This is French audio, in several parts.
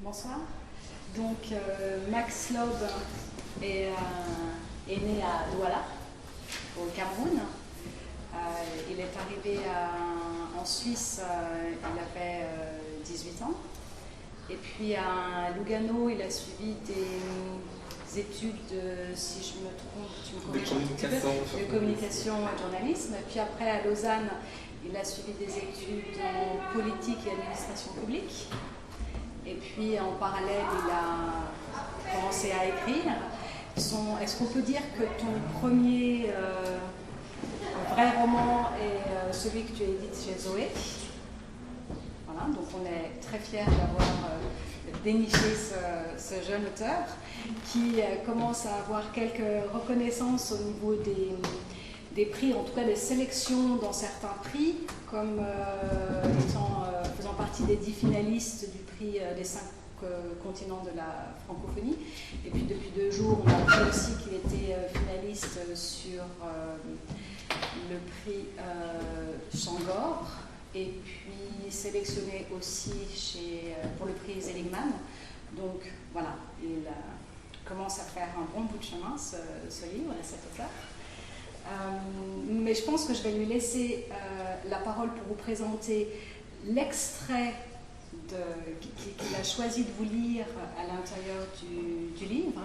Bonsoir. Donc, Max Lob est né à Douala, au Cameroun. Il est arrivé en Suisse, il avait 18 ans. Et puis à Lugano, il a suivi des études si je me trompe, tu me corriges un petit peu, de communication et journalisme. Et puis après, à Lausanne, il a suivi des études en politique et administration publique. Et puis en parallèle, il a commencé à écrire. Est-ce qu'on peut dire que ton premier vrai roman est celui que tu édites chez Zoé? Voilà, donc on est très fiers d'avoir déniché ce jeune auteur qui commence à avoir quelques reconnaissances au niveau des prix, en tout cas des sélections dans certains prix, comme faisant partie des 10 finalistes du prix des 5 continents de la francophonie. Et puis depuis 2 jours, on a appris aussi qu'il était finaliste sur le prix Changor, et puis sélectionné aussi pour le prix Seligman. Donc voilà, il commence à faire un bon bout de chemin, ce livre, cet auteur. Mais je pense que je vais lui laisser la parole pour vous présenter l'extrait qu'il a choisi de vous lire à l'intérieur du livre.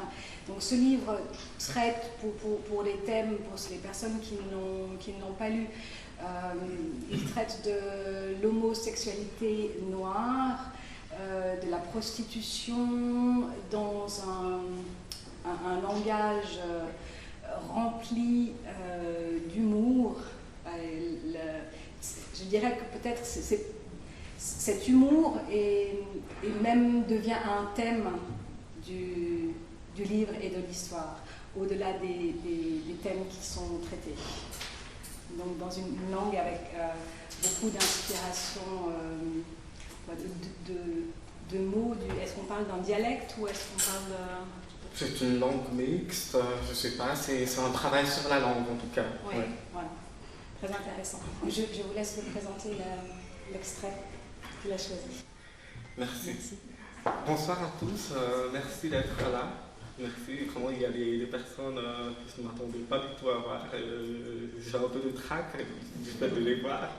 Donc ce livre traite pour les thèmes, pour les personnes qui ne l'ont pas lu, il traite de l'homosexualité noire, de la prostitution dans un langage rempli d'humour. Je dirais que peut-être cet humour même devient un thème du livre et de l'histoire, au-delà des thèmes qui sont traités. Donc dans une langue avec beaucoup d'inspiration, de mots. Est-ce qu'on parle d'un dialecte ou est-ce qu'on parle de... C'est une langue mixte, je ne sais pas, c'est un travail sur la langue en tout cas. Oui, ouais. Voilà. Très intéressant. Je vous laisse vous présenter l'extrait qu'il a choisi. Merci. Bonsoir à tous, merci d'être là. Merci. Comment il y a des personnes qui ne m'attendaient pas du tout à voir. J'ai un peu de trac du fait de les voir.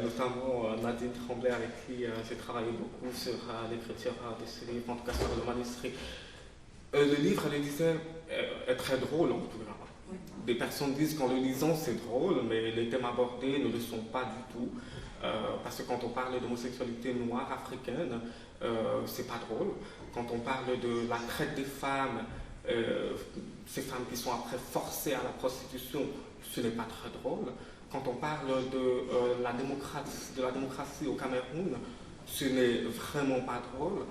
Notamment Nadine Tremblay avec qui j'ai travaillé beaucoup sur l'écriture de ce livre, en tout cas sur le manuscrit. Le livre, elle disait, est très drôle en tout cas. Oui. Des personnes disent qu'en le lisant c'est drôle, mais les thèmes abordés ne le sont pas du tout. Parce que quand on parle d'homosexualité noire africaine, c'est pas drôle. Quand on parle de la traite des femmes, ces femmes qui sont après forcées à la prostitution, ce n'est pas très drôle. Quand on parle de la démocratie au Cameroun, ce n'est vraiment pas drôle.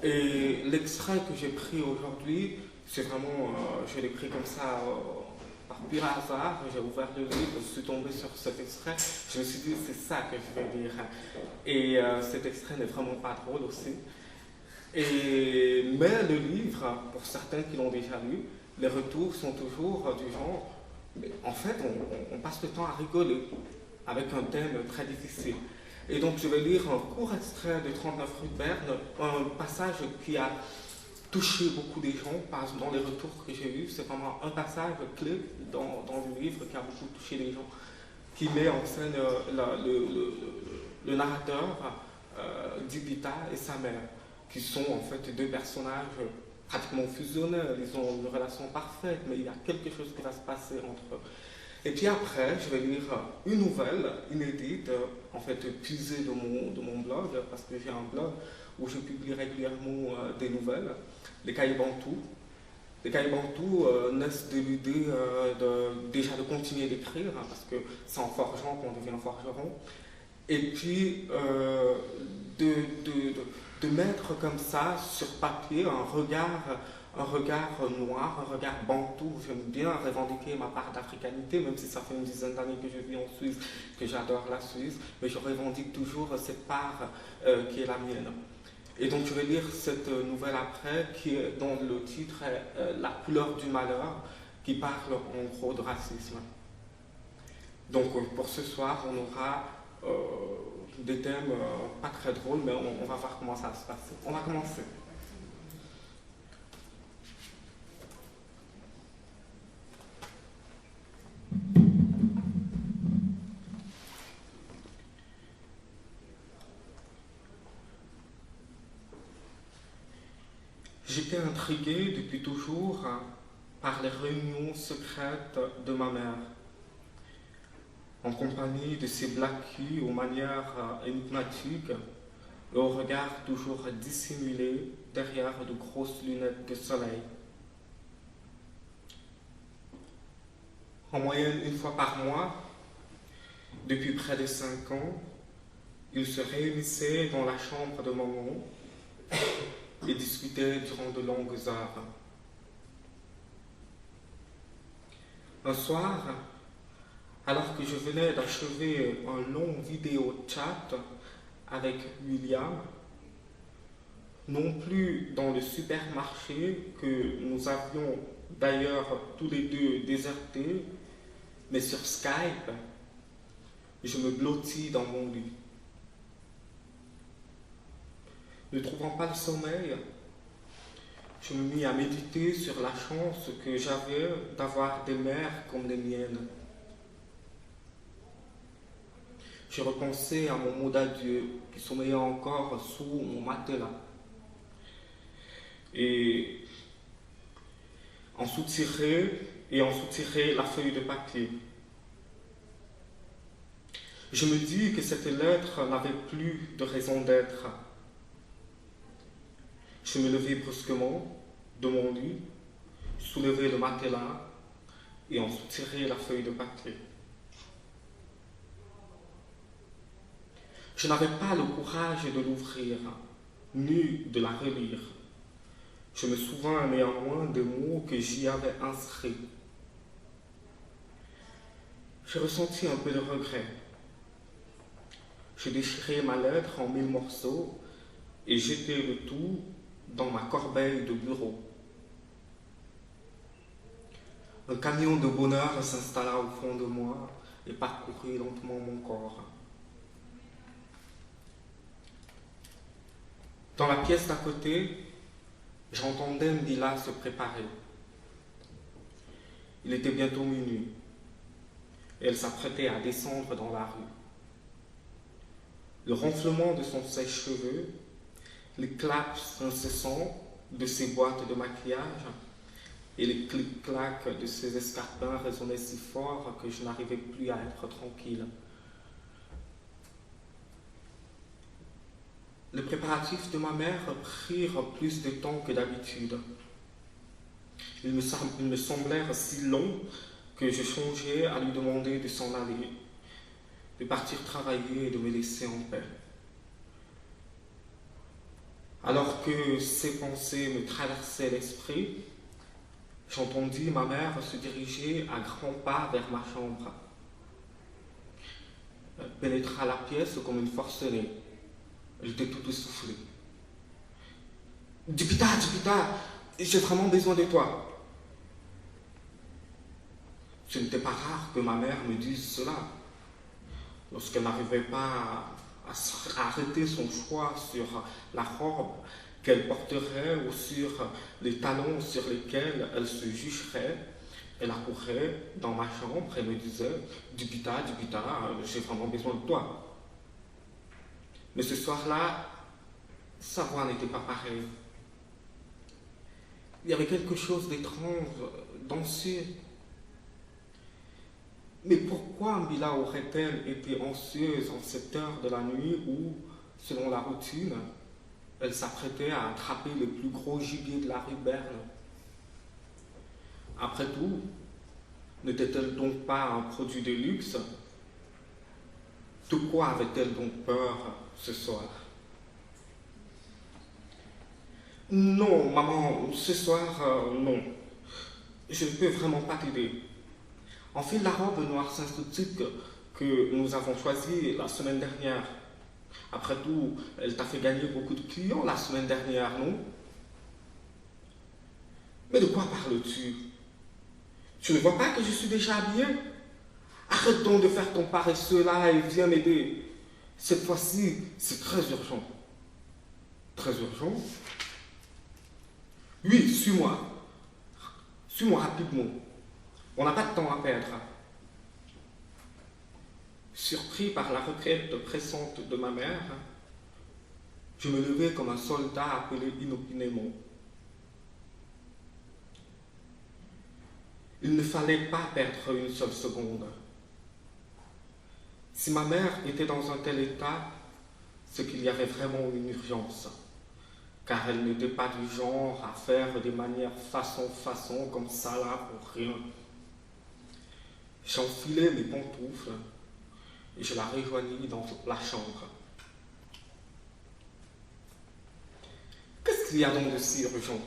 Et l'extrait que j'ai pris aujourd'hui, c'est vraiment, je l'ai pris comme ça par pur hasard. J'ai ouvert le livre, je suis tombé sur cet extrait, je me suis dit c'est ça que je vais lire. Et cet extrait n'est vraiment pas drôle aussi. Mais le livre, pour certains qui l'ont déjà lu, les retours sont toujours du genre, mais en fait on passe le temps à rigoler avec un thème très difficile. Et donc je vais lire un court extrait de 39 rue de Berne, un passage qui a touché beaucoup des gens, dans les retours que j'ai eus. C'est vraiment un passage clé dans le livre qui a beaucoup touché les gens, qui met en scène le narrateur, Dibita et sa mère, qui sont en fait 2 personnages pratiquement fusionnels. Ils ont une relation parfaite, mais il y a quelque chose qui va se passer entre eux. Et puis après, je vais lire une nouvelle inédite, en fait puisée de mon blog, parce que j'ai un blog où je publie régulièrement des nouvelles, les Cahiers Bantous. Les Cahiers Bantous naissent de l'idée déjà de continuer d'écrire, parce que c'est en forgeant qu'on devient forgeron, et puis de mettre comme ça sur papier un regard noir, un regard bantou. J'aime bien revendiquer ma part d'africanité, même si ça fait une dizaine d'années que je vis en Suisse, que j'adore la Suisse, mais je revendique toujours cette part qui est la mienne. Et donc je vais lire cette nouvelle après, dont le titre est La couleur du malheur, qui parle en gros de racisme. Donc pour ce soir, on aura des thèmes pas très drôles, mais on va voir comment ça va se passer. On va commencer. J'étais intrigué depuis toujours par les réunions secrètes de ma mère, en compagnie de ces blackies aux manières énigmatiques et au regard toujours dissimulé derrière de grosses lunettes de soleil. En moyenne, une fois par mois, depuis près de 5 ans, ils se réunissaient dans la chambre de maman et discutaient durant de longues heures. Un soir, alors que je venais d'achever un long vidéo chat avec William, non plus dans le supermarché que nous avions d'ailleurs tous les deux déserté, mais sur Skype, je me blottis dans mon lit. Ne trouvant pas le sommeil, je me mis à méditer sur la chance que j'avais d'avoir des mères comme les miennes. Je repensais à mon mot d'adieu qui sommeillait encore sous mon matelas. Et en soutirais la feuille de papier. Je me dis que cette lettre n'avait plus de raison d'être. Je me levai brusquement de mon lit, soulevai le matelas et en soutirai la feuille de papier. Je n'avais pas le courage de l'ouvrir, ni de la relire. Je me souvins néanmoins des mots que j'y avais inscrits. Je ressentis un peu de regret. Je déchirai ma lettre en 1000 morceaux et jetai le tout dans ma corbeille de bureau. Un camion de bonheur s'installa au fond de moi et parcourut lentement mon corps. Dans la pièce d'à côté, j'entendais Mbila se préparer. Il était bientôt minuit et elle s'apprêtait à descendre dans la rue. Le ronflement de son sèche-cheveux, les claps incessants de ses boîtes de maquillage et les clic-clacs de ses escarpins résonnaient si fort que je n'arrivais plus à être tranquille. Les préparatifs de ma mère prirent plus de temps que d'habitude. Ils me semblèrent si longs que je songeais à lui demander de s'en aller, de partir travailler et de me laisser en paix. Alors que ces pensées me traversaient l'esprit, j'entendis ma mère se diriger à grands pas vers ma chambre. Elle pénétra la pièce comme une forcenée. J'étais tout essoufflé. Dupita, j'ai vraiment besoin de toi. Ce n'était pas rare que ma mère me dise cela. Lorsqu'elle n'arrivait pas à arrêter son choix sur la robe qu'elle porterait ou sur les talons sur lesquels elle se jugerait, elle accourait dans ma chambre et me disait « Dupita, j'ai vraiment besoin de toi ». Mais ce soir-là, sa voix n'était pas pareille. Il y avait quelque chose d'étrange, d'anxieux. Mais pourquoi Mbila aurait-elle été anxieuse en cette heure de la nuit où, selon la routine, elle s'apprêtait à attraper le plus gros gibier de la rue Berne? Après tout, n'était-elle donc pas un produit de luxe? De quoi avait-elle donc peur ce soir? Non, maman, ce soir, non. Je ne peux vraiment pas t'aider. Enfile la robe noire synthétique que nous avons choisie la semaine dernière. Après tout, elle t'a fait gagner beaucoup de clients la semaine dernière, non? Mais de quoi parles-tu? Tu ne vois pas que je suis déjà habillée? Arrête donc de faire ton paresseux là et viens m'aider. Cette fois-ci, c'est très urgent. Très urgent? Oui, suis-moi. Suis-moi rapidement. On n'a pas de temps à perdre. Surpris par la requête pressante de ma mère, je me levai comme un soldat appelé inopinément. Il ne fallait pas perdre une seule seconde. Si ma mère était dans un tel état, c'est qu'il y avait vraiment une urgence, car elle n'était pas du genre à faire des manières façon comme ça là pour rien. J'enfilai mes pantoufles et je la rejoignis dans la chambre. Qu'est-ce qu'il y a donc de si urgent?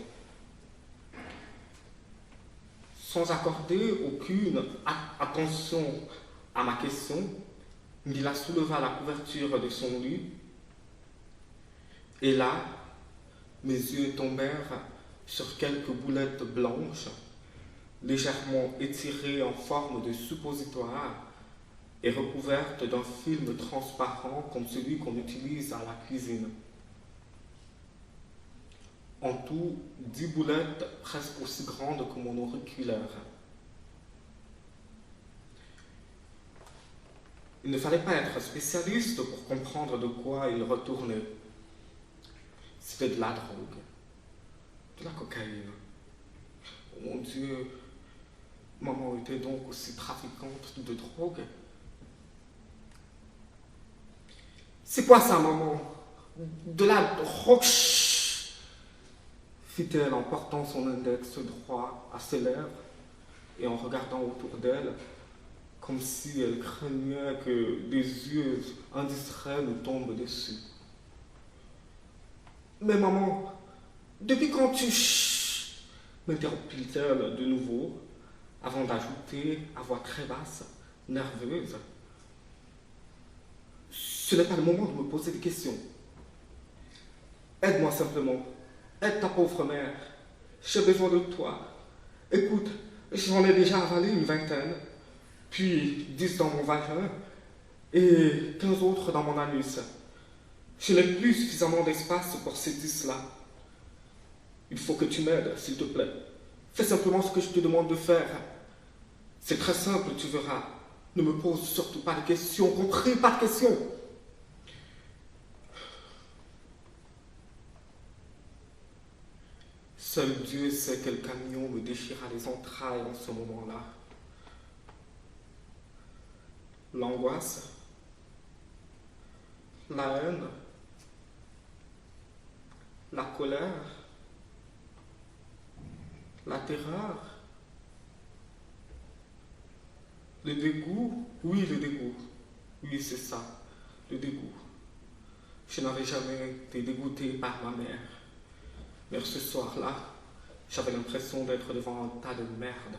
Sans accorder aucune attention à ma question, Mila souleva la couverture de son lit, et là, mes yeux tombèrent sur quelques boulettes blanches, légèrement étirées en forme de suppositoire et recouvertes d'un film transparent comme celui qu'on utilise à la cuisine. En tout, 10 boulettes presque aussi grandes que mon auriculaire. Il ne fallait pas être spécialiste pour comprendre de quoi il retournait. C'était de la drogue, de la cocaïne. Oh mon Dieu, maman était donc aussi trafiquante de drogue. C'est quoi ça, maman? De la drogue, fit-elle en portant son index droit à ses lèvres et en regardant autour d'elle, comme si elle craignait que des yeux indistraits nous tombent dessus. Mais maman, depuis quand tu... m'interrompit-elle de nouveau, avant d'ajouter à voix très basse, nerveuse. Ce n'est pas le moment de me poser des questions. Aide-moi simplement. Aide ta pauvre mère. J'ai besoin de toi. Écoute, j'en ai déjà avalé une vingtaine, puis 10 dans mon vagin et 15 autres dans mon anus. Je n'ai plus suffisamment d'espace pour ces 10-là. Il faut que tu m'aides, s'il te plaît. Fais simplement ce que je te demande de faire. C'est très simple, tu verras. Ne me pose surtout pas de questions, compris? Pas de questions. Seul Dieu sait quel camion me déchira les entrailles en ce moment-là. L'angoisse, la haine, la colère, la terreur, le dégoût, oui, le dégoût, oui, c'est ça, le dégoût. Je n'avais jamais été dégoûté par ma mère, mais ce soir-là, j'avais l'impression d'être devant un tas de merde,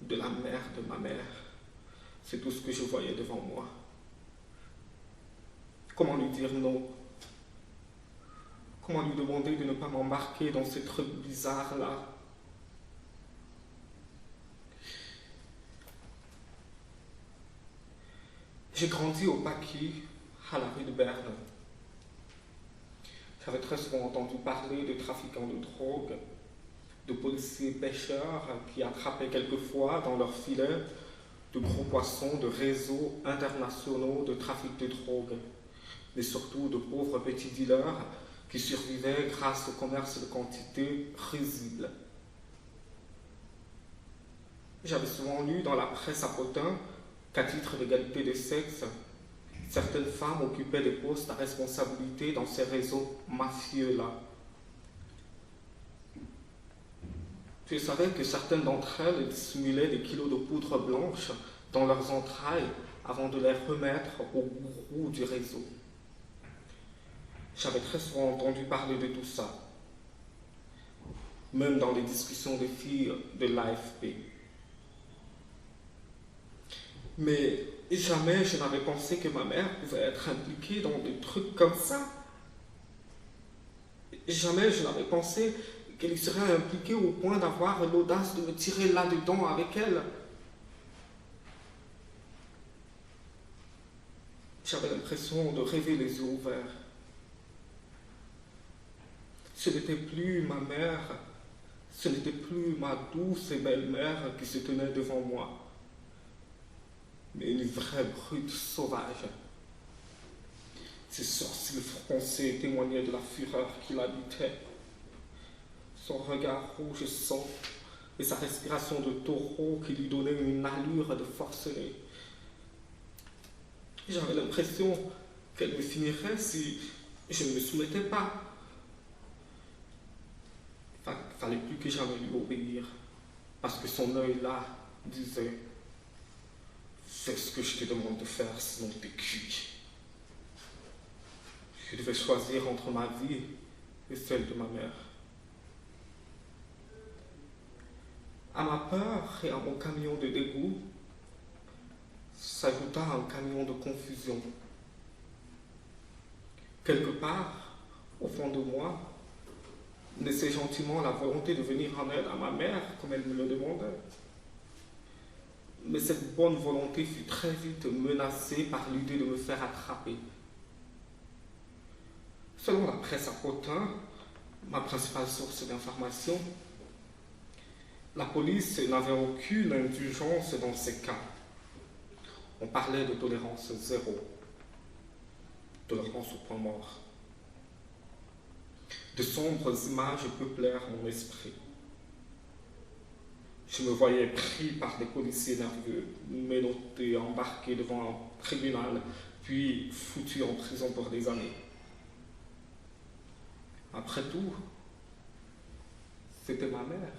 de la mère de ma mère. C'est tout ce que je voyais devant moi. Comment lui dire non? Comment lui demander de ne pas m'embarquer dans ces trucs bizarres-là? J'ai grandi au Paquis, à la rue de Berne. J'avais très souvent entendu parler de trafiquants de drogue, de policiers pêcheurs qui attrapaient quelquefois dans leurs filets de gros poissons de réseaux internationaux de trafic de drogue, mais surtout de pauvres petits dealers qui survivaient grâce au commerce de quantités risibles. J'avais souvent lu dans la presse à Potin qu'à titre d'égalité de sexe, certaines femmes occupaient des postes à responsabilité dans ces réseaux mafieux-là. Je savais que certaines d'entre elles dissimulaient des kilos de poudre blanche dans leurs entrailles avant de les remettre au gourou du réseau. J'avais très souvent entendu parler de tout ça, même dans les discussions des filles de l'AFP. Mais jamais je n'avais pensé que ma mère pouvait être impliquée dans des trucs comme ça. Jamais je n'avais pensé qu'elle y serait impliquée au point d'avoir l'audace de me tirer là-dedans avec elle. J'avais l'impression de rêver les yeux ouverts. Ce n'était plus ma mère, ce n'était plus ma douce et belle mère qui se tenait devant moi, mais une vraie brute sauvage. Ses sourcils froncés témoignaient de la fureur qui l'habitait. Son regard rouge sang et sa respiration de taureau qui lui donnait une allure de forcené. J'avais l'impression qu'elle me finirait si je ne me soumettais pas. Fallait plus que jamais lui obéir, parce que son œil là disait « Fais ce que je te demande de faire, sinon t'es cuit. » Je devais choisir entre ma vie et celle de ma mère. À ma peur et à mon camion de dégoût, s'ajouta un camion de confusion. Quelque part, au fond de moi, naissait gentiment la volonté de venir en aide à ma mère, comme elle me le demandait. Mais cette bonne volonté fut très vite menacée par l'idée de me faire attraper. Selon la presse à Autun, ma principale source d'information, la police n'avait aucune indulgence dans ces cas. On parlait de tolérance zéro, tolérance au point mort. De sombres images peuplèrent mon esprit. Je me voyais pris par des policiers nerveux, menotté, embarqué devant un tribunal, puis foutu en prison pour des années. Après tout, c'était ma mère.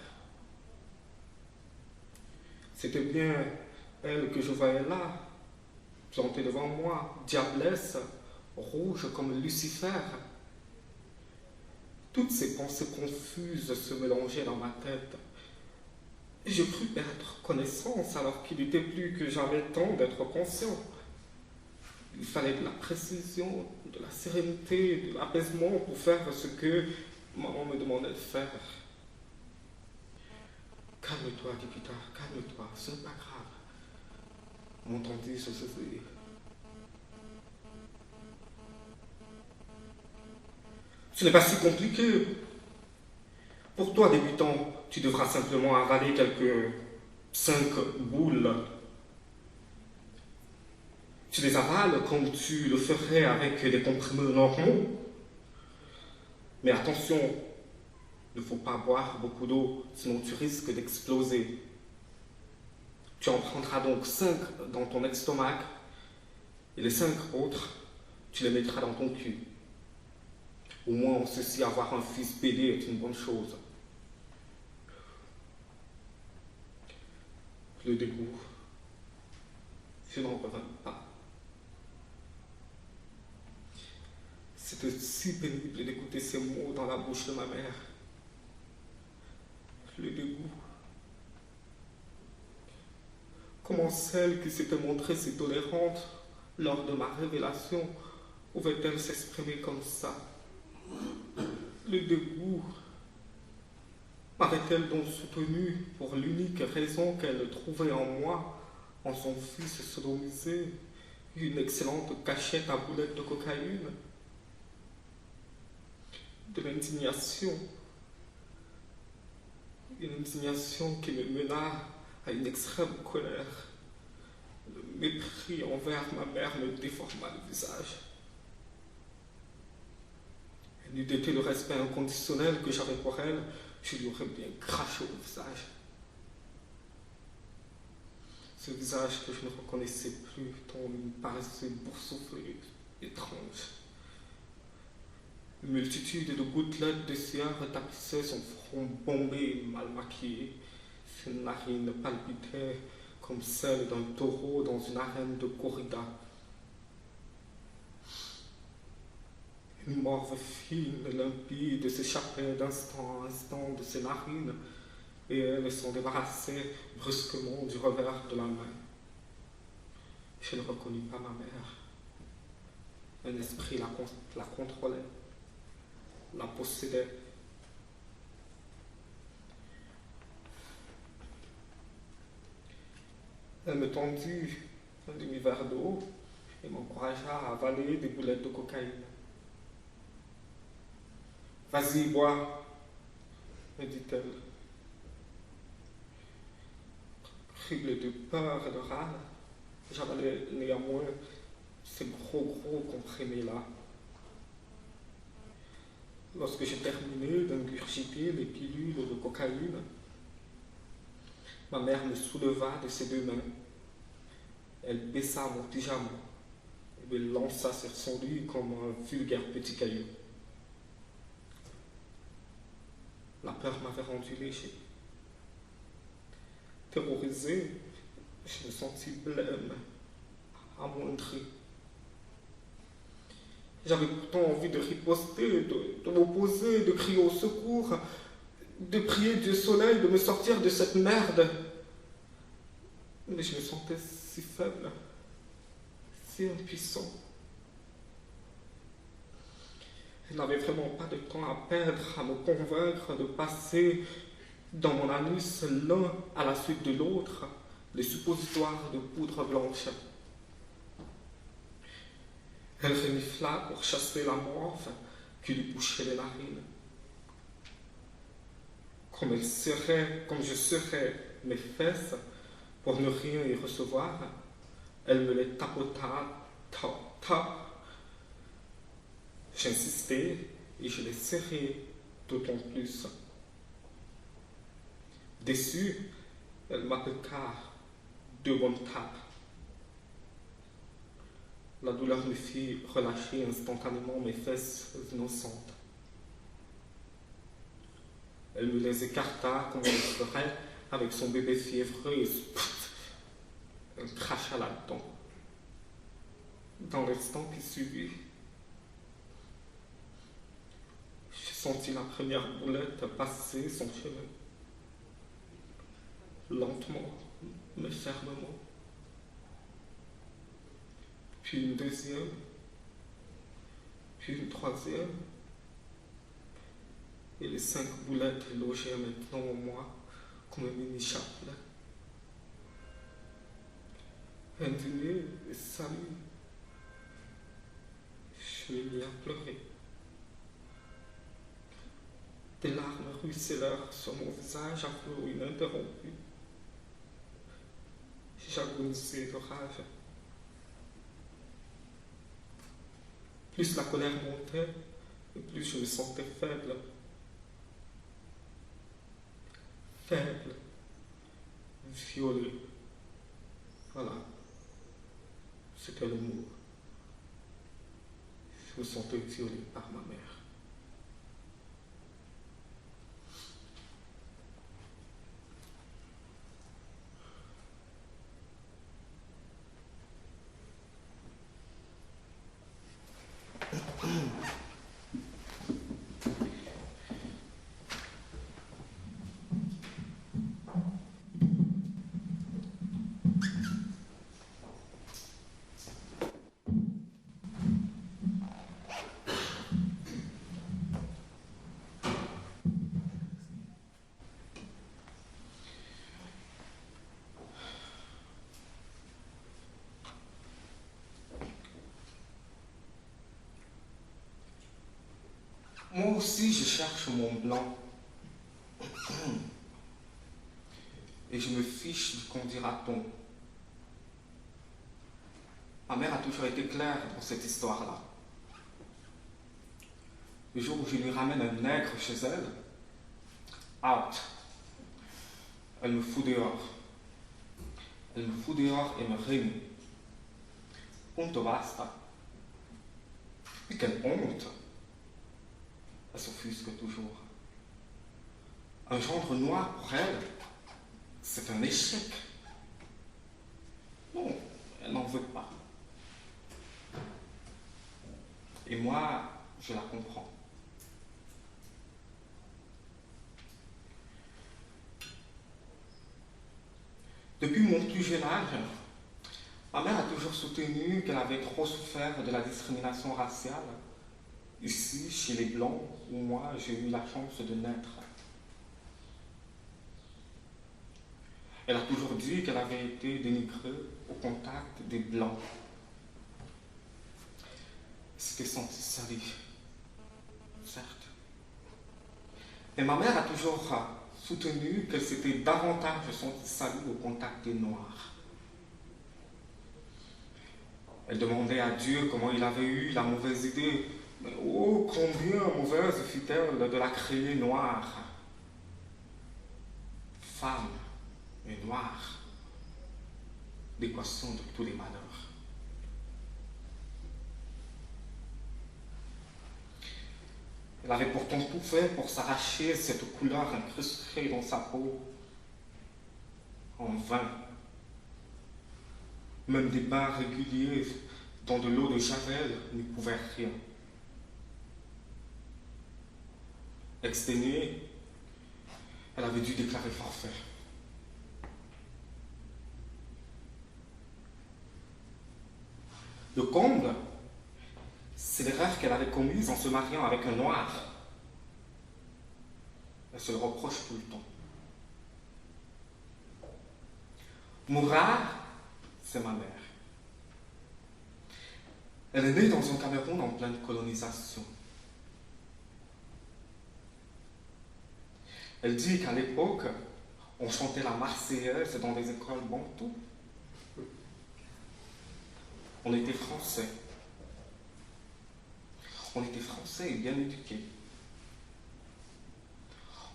C'était bien elle que je voyais là, plantée devant moi, diablesse, rouge comme Lucifer. Toutes ces pensées confuses se mélangeaient dans ma tête. Je crus perdre connaissance alors qu'il n'était plus que jamais temps d'être conscient. Il fallait de la précision, de la sérénité, de l'apaisement pour faire ce que maman me demandait de faire. Calme-toi, Kikita, calme-toi, ce n'est pas grave. M'entendis, je faisais. Ce n'est pas si compliqué. Pour toi, débutant, tu devras simplement avaler quelques 5 boules. Tu les avales comme tu le ferais avec des comprimés normaux. Mais attention, il ne faut pas boire beaucoup d'eau, sinon tu risques d'exploser. Tu en prendras donc 5 dans ton estomac, et les 5 autres, tu les mettras dans ton cul. Au moins, en ceci, avoir un fils pédé est une bonne chose. Le dégoût, je n'en reviens pas. C'était si pénible d'écouter ces mots dans la bouche de ma mère. Le dégoût. Comment celle qui s'était montrée si tolérante lors de ma révélation pouvait-elle s'exprimer comme ça? Le dégoût. M'avait-elle donc soutenue pour l'unique raison qu'elle trouvait en moi, en son fils sodomisé, une excellente cachette à boulettes de cocaïne? De l'indignation. Une indignation qui me mena à une extrême colère. Le mépris envers ma mère me déforma le visage. N'eût été le respect inconditionnel que j'avais pour elle, je lui aurais bien craché au visage. Ce visage que je ne reconnaissais plus, tant il me paraissait boursouflé, étrange. Une multitude de gouttelettes de sueur tapissaient son front bombé et mal maquillé. Ses narines palpitaient comme celles d'un taureau dans une arène de corrida. Une morve fine, limpide, s'échappait d'instant en instant de ses narines, et elle s'en débarrassait brusquement du revers de la main. Je ne reconnus pas ma mère. Un esprit la contrôlait, la possédait. Elle me tendit un demi-verre d'eau et m'encouragea à avaler des boulettes de cocaïne. Vas-y, bois, me dit-elle. Criblé de peur et de rage, j'avalais néanmoins ces gros comprimés-là. Lorsque j'ai terminé d'ingurgiter les pilules de cocaïne, ma mère me souleva de ses deux mains. Elle baissa mon pyjama et me lança sur son lit comme un vulgaire petit caillou. La peur m'avait rendu léger. Terrorisé, je me sentis blême, amoindri. J'avais pourtant envie de riposter, de m'opposer, de crier au secours, de prier Dieu soleil de me sortir de cette merde. Mais je me sentais si faible, si impuissant. Je n'avais vraiment pas de temps à perdre à me convaincre de passer dans mon anus l'un à la suite de l'autre les suppositoires de poudre blanche. Elle renifla pour chasser la morve qui lui bouchait les narines. Comme je serrais mes fesses pour ne rien y recevoir, elle me les tapota, ta. J'insistais et je les serrais d'autant plus. Déçue, elle m'appliqua 2 bonnes tapes. La douleur me fit relâcher instantanément mes fesses innocentes. Elle me les écarta comme elle le ferait avec son bébé fiévreux et elle cracha là-dedans. Dans l'instant qui suivit, j'ai senti la première boulette passer son chemin. Lentement, mais fermement. Puis une deuxième, puis une troisième. Et les 5 boulettes logeaient maintenant en moi comme un mini-chapelet. Indigné et sali, je me mis à pleurer. Des larmes ruisselèrent sur mon visage à flot ininterrompu. J'agonisais de rage. Plus la colère montait, et plus je me sentais faible. Faible, violé. Voilà, c'était le mot. Je me sentais violé par ma mère. Moi aussi, je cherche mon blanc. Et je me fiche du qu'on dira-t-on. Ma mère a toujours été claire dans cette histoire-là. Le jour où je lui ramène un nègre chez elle, out. Elle me fout dehors. Elle me fout dehors et me réunit. Punto basta. Mais quelle honte! Elle s'offusque toujours. Un gendre noir pour elle, c'est un échec. Non, elle n'en veut pas. Et moi, je la comprends. Depuis mon plus jeune âge, ma mère a toujours soutenu qu'elle avait trop souffert de la discrimination raciale, ici, chez les Blancs, où moi, j'ai eu la chance de naître. Elle a toujours dit qu'elle avait été dénigrée au contact des Blancs. s'était senti salé, certes. Mais ma mère a toujours soutenu qu'elle s'était davantage sentie salée au contact des Noirs. Elle demandait à Dieu comment il avait eu la mauvaise idée, mais oh, combien mauvaise fut-elle de la créer noire. Femme et noire, l'équation de tous les malheurs. Elle avait pourtant tout fait pour s'arracher cette couleur incrustée dans sa peau. En vain. Même des bains réguliers dans de l'eau de Javel n'y pouvaient rien. Exténuée, elle avait dû déclarer forfait. Le comble, c'est l'erreur qu'elle avait commise en se mariant avec un noir. Elle se le reproche tout le temps. Moura, c'est ma mère. Elle est née dans un Cameroun en pleine colonisation. Elle dit qu'à l'époque, on chantait la Marseillaise dans des écoles bantoues. On était français. On était français et bien éduqués.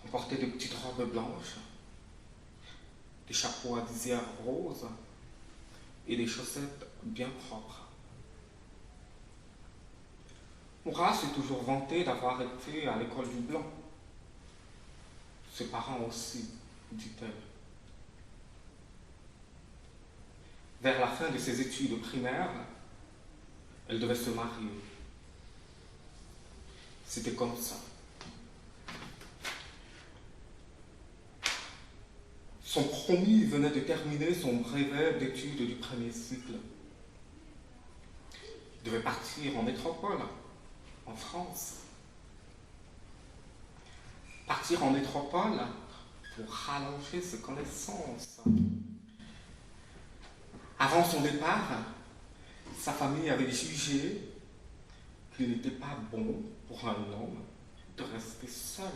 On portait des petites robes blanches, des chapeaux à visière rose et des chaussettes bien propres. Moura s'est toujours vanté d'avoir été à l'école du Blanc. Ses parents aussi, dit-elle. Vers la fin de ses études primaires, elle devait se marier. C'était comme ça. Son promis venait de terminer son brevet d'études du premier cycle. Il devait partir en métropole, en France. Partir en métropole pour rallonger ses connaissances. Avant son départ, sa famille avait jugé qu'il n'était pas bon pour un homme de rester seul.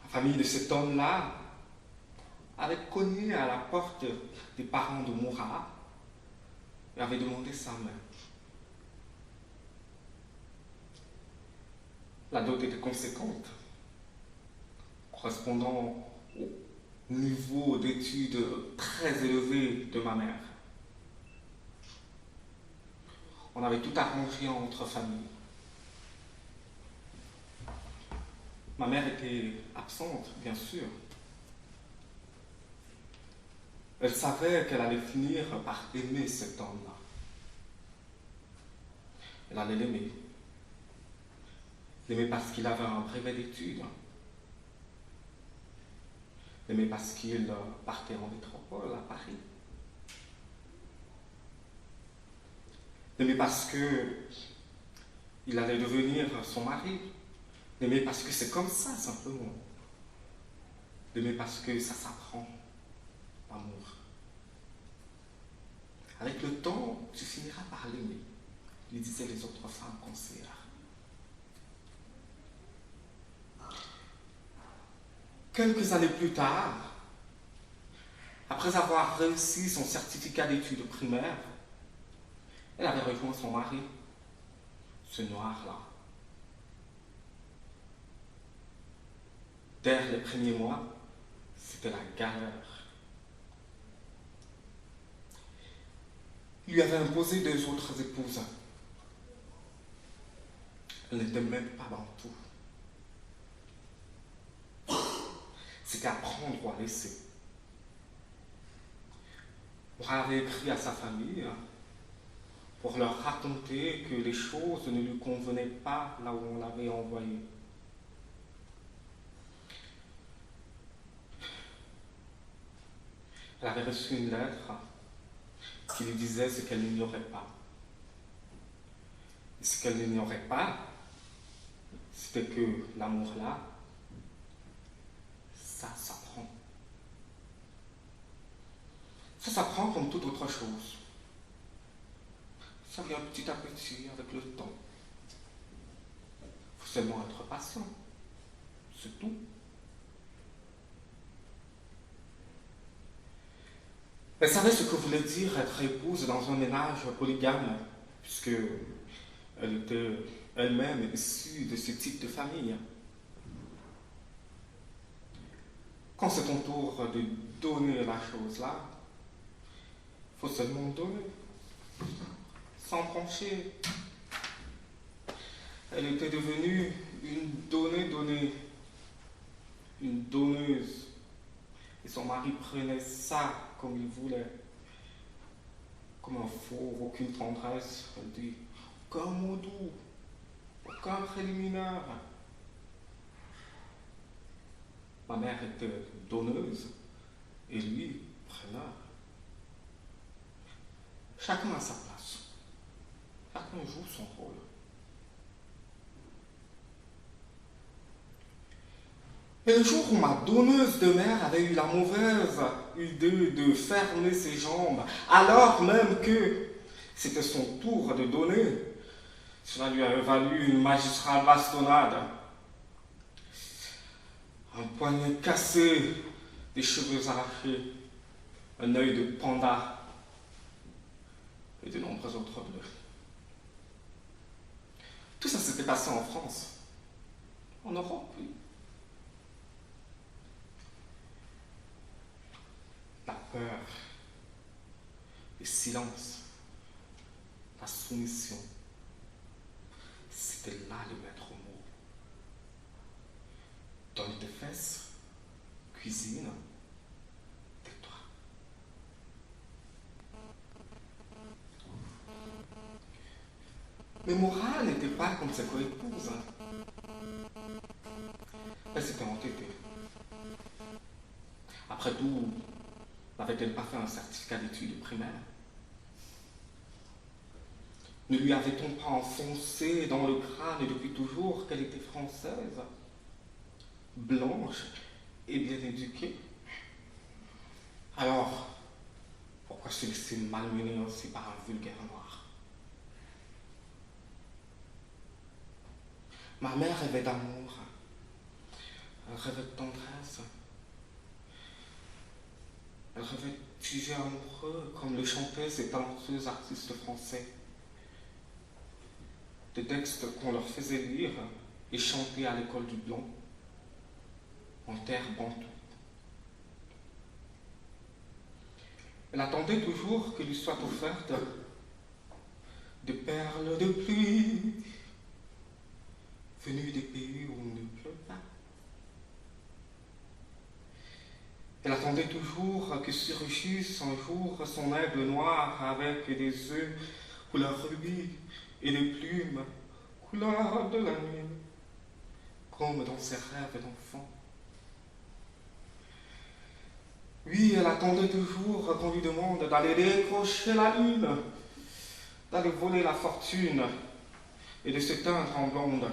La famille de cet homme-là avait cogné à la porte des parents de Moura et avait demandé sa main. La dot était conséquente, correspondant au niveau d'études très élevé de ma mère. On avait tout arrangé entre familles. Ma mère était absente, bien sûr. Elle savait qu'elle allait finir par aimer cet homme-là. Elle allait l'aimer. L'aimer parce qu'il avait un brevet d'études. L'aimer parce qu'il partait en métropole à Paris. L'aimer parce qu'il allait devenir son mari. L'aimer parce que c'est comme ça, simplement. L'aimer parce que ça s'apprend, l'amour. Avec le temps, tu finiras par l'aimer, lui disaient les autres femmes conseillères. Quelques années plus tard, après avoir réussi son certificat d'études primaires, elle avait rejoint son mari, ce noir-là. Dès les premiers mois, c'était la galère. Il lui avait imposé 2 autres épouses. Elle n'était même pas bantou. C'était à prendre ou à laisser. On avait écrit à sa famille pour leur raconter que les choses ne lui convenaient pas là où on l'avait envoyé. Elle avait reçu une lettre qui lui disait ce qu'elle n'ignorait pas. Et ce qu'elle n'ignorait pas, c'était que l'amour-là, ça s'apprend. Ça s'apprend comme toute autre chose. Ça vient petit à petit avec le temps. Il faut seulement être patient. C'est tout. Elle savait ce que voulait dire être épouse dans un ménage polygame, puisque elle était elle-même issue de ce type de famille. Quand c'est ton tour de donner la chose là, il faut seulement donner, sans broncher. Elle était devenue une donnée, une donneuse. Et son mari prenait ça comme il voulait, comme un fauve, aucune tendresse. Elle dit, aucun mot doux, aucun préliminaire. Ma mère était donneuse et lui, preneur. Chacun a sa place. Chacun joue son rôle. Et le jour où ma donneuse de mer avait eu la mauvaise idée de fermer ses jambes, alors même que c'était son tour de donner, cela lui avait valu une magistrale bastonnade, un poignet cassé, des cheveux arrachés, un œil de panda et de nombreux autres bleus. Tout ça s'était passé en France, en Europe, oui. La peur, le silence, la soumission, c'était là le maître mot. Donne tes fesses, cuisine, tais-toi. Mais Moura n'était pas comme sa coépouse. Elle s'était entêtée. Après tout, n'avait-elle pas fait un certificat d'études primaires? Ne lui avait-on pas enfoncé dans le crâne depuis toujours qu'elle était française, blanche et bien éduquée? Alors, pourquoi se laisser malmener ainsi par un vulgaire noir? Ma mère rêvait d'amour, elle rêvait de tendresse, elle rêvait de sujets amoureux comme le chantaient ces talentueux artistes français. Des textes qu'on leur faisait lire et chanter à l'école du Blanc, en terre bantoue. Elle attendait toujours que lui soient offertes des perles de pluie venues des pays où il ne pleut pas. Elle attendait toujours que surgisse un jour son aigle noir avec des œufs couleur rubis et des plumes couleur de la nuit, comme dans ses rêves d'enfant. Oui, elle attendait toujours qu'on lui demande d'aller décrocher la lune, d'aller voler la fortune et de se teindre en blonde.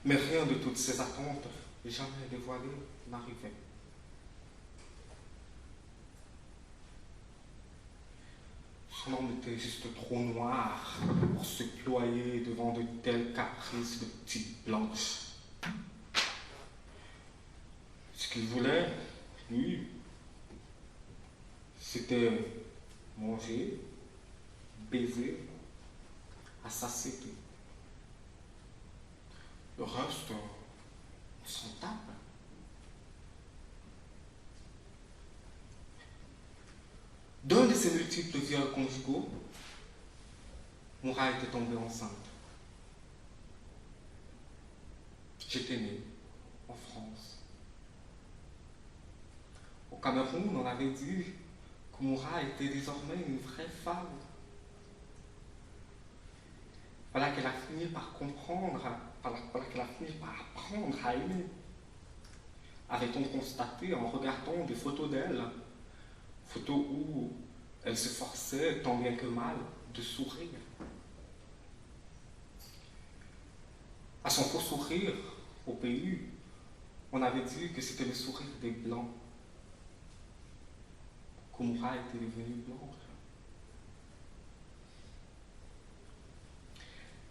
Mais rien de toutes ces attentes, jamais dévoilées, n'arrivait. Son âme était juste trop noire pour se ployer devant de tels caprices de petites blanches. Ce qu'il voulait, lui, c'était manger, baiser, à satiété. Le reste, on s'en tape. D'un de ces multiples viols conjugaux, Moura était tombée enceinte. J'étais né en France. Au Cameroun, on avait dit que Moura était désormais une vraie femme. Voilà qu'elle a fini par comprendre, voilà qu'elle a fini par apprendre à aimer. Avait-on constaté en regardant des photos d'elle, photos où elle se forçait, tant bien que mal, de sourire. À son faux sourire, au pays, on avait dit que c'était le sourire des Blancs. que Moura était devenue blanche.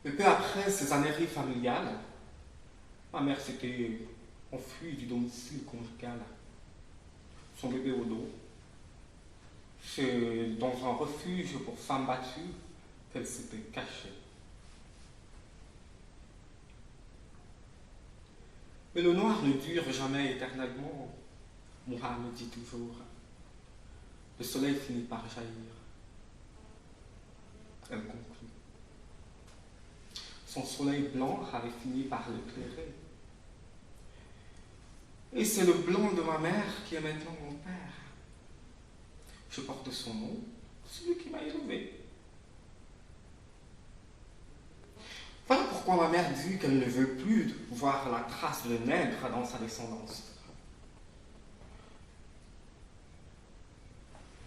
Et peu après ces âneries familiales, ma mère s'était enfuie du domicile conjugal, son bébé au dos. C'est dans un refuge pour femmes battues qu'elle s'était cachée. Mais le noir ne dure jamais éternellement. Moura me dit toujours. Le soleil finit par jaillir. Elle conclut. Son soleil blanc avait fini par l'éclairer. Et c'est le blanc de ma mère qui est maintenant mon père. Je porte son nom, celui qui m'a élevé. Voilà pourquoi ma mère dit qu'elle ne veut plus voir la trace de nègre dans sa descendance.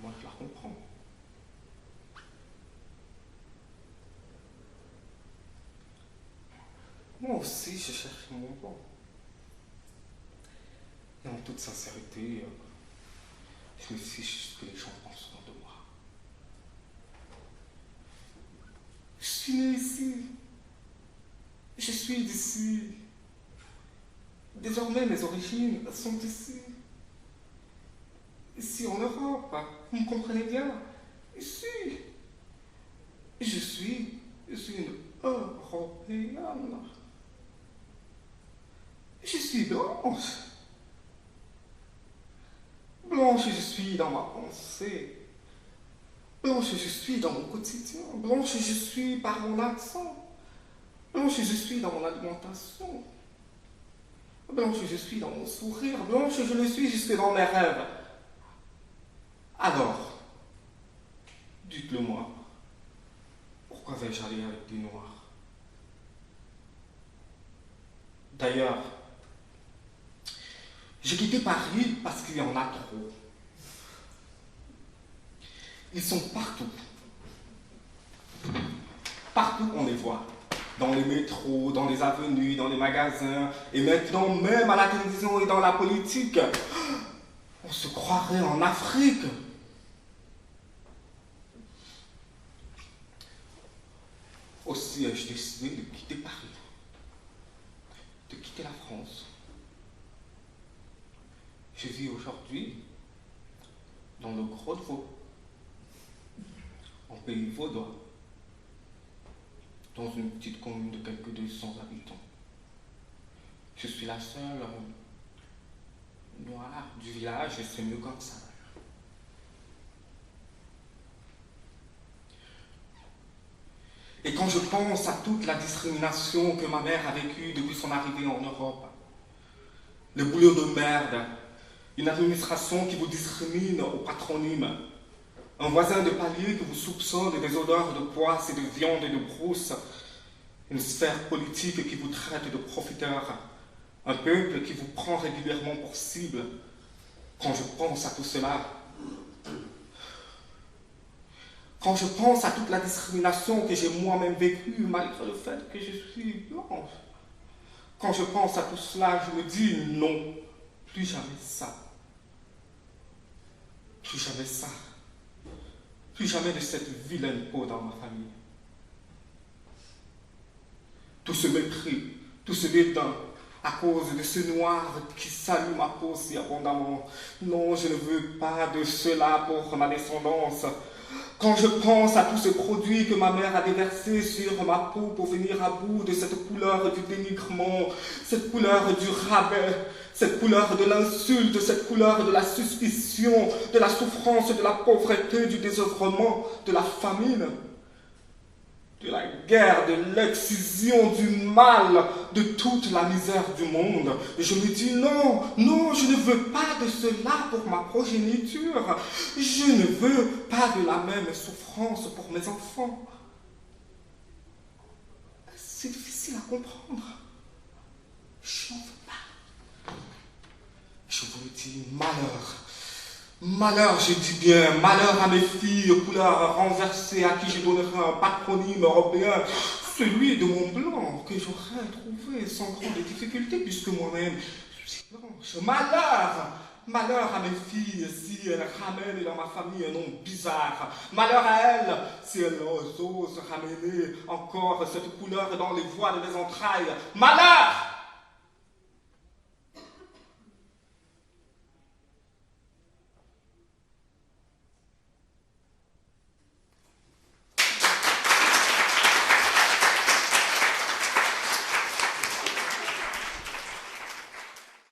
Moi, je la comprends. Moi aussi, je cherche mon bon. Et en toute sincérité, je me fiche ce que les gens pensent de moi. Je suis né ici. Je suis d'ici. Désormais, mes origines sont ici. Ici en Europe, vous me comprenez bien? Ici. Je suis une Européenne. Je suis blanche. Blanche, je suis dans ma pensée. Blanche, je suis dans mon quotidien. Blanche, je suis par mon accent. Blanche, je suis dans mon alimentation. Blanche, je suis dans mon sourire. Blanche, je le suis jusque dans mes rêves. Alors, dites-le moi, pourquoi vais-je aller avec des noirs? D'ailleurs, j'ai quitté Paris parce qu'il y en a trop. Ils sont partout. Partout on les voit. Dans les métros, dans les avenues, dans les magasins, et maintenant même à la télévision et dans la politique. On se croirait en Afrique. Aussi ai-je décidé de quitter Paris, de quitter la France. Je vis aujourd'hui dans le Gros de Vaud, en pays vaudois, dans une petite commune de quelques 200 habitants. Je suis la seule noire du village et c'est mieux comme ça. Et quand je pense à toute la discrimination que ma mère a vécue depuis son arrivée en Europe, le boulot de merde, une administration qui vous discrimine au patronyme, un voisin de palier qui vous soupçonne des odeurs de poisse et de viande et de brousse, une sphère politique qui vous traite de profiteurs, un peuple qui vous prend régulièrement pour cible. Quand je pense à tout cela, quand je pense à toute la discrimination que j'ai moi-même vécue malgré le fait que je suis blanche, quand je pense à tout cela, je me dis non, plus jamais ça. Plus jamais ça. Plus jamais de cette vilaine peau dans ma famille. Tout ce mépris, tout ce dédain, à cause de ce noir qui salue ma peau si abondamment. Non, je ne veux pas de cela pour ma descendance. Quand je pense à tous ces produits que ma mère a déversés sur ma peau pour venir à bout de cette couleur du dénigrement, cette couleur du rabais, cette couleur de l'insulte, cette couleur de la suspicion, de la souffrance, de la pauvreté, du désœuvrement, de la famine, de la guerre, de l'excision, du mal, de toute la misère du monde. Je me dis non, non, je ne veux pas de cela pour ma progéniture. Je ne veux pas de la même souffrance pour mes enfants. C'est difficile à comprendre. Je n'en veux pas. Je vous le dis, malheur. Malheur, je dis bien, malheur à mes filles, couleur renversée, à qui je donnerai un patronyme européen, celui de mon blanc, que j'aurais trouvé sans grande difficulté, puisque moi-même, je suis blanche. Malheur, Malheur à mes filles si elles ramènent dans ma famille un nom bizarre. Malheur à elles si elles osent ramener encore cette couleur dans les voies de mes entrailles. Malheur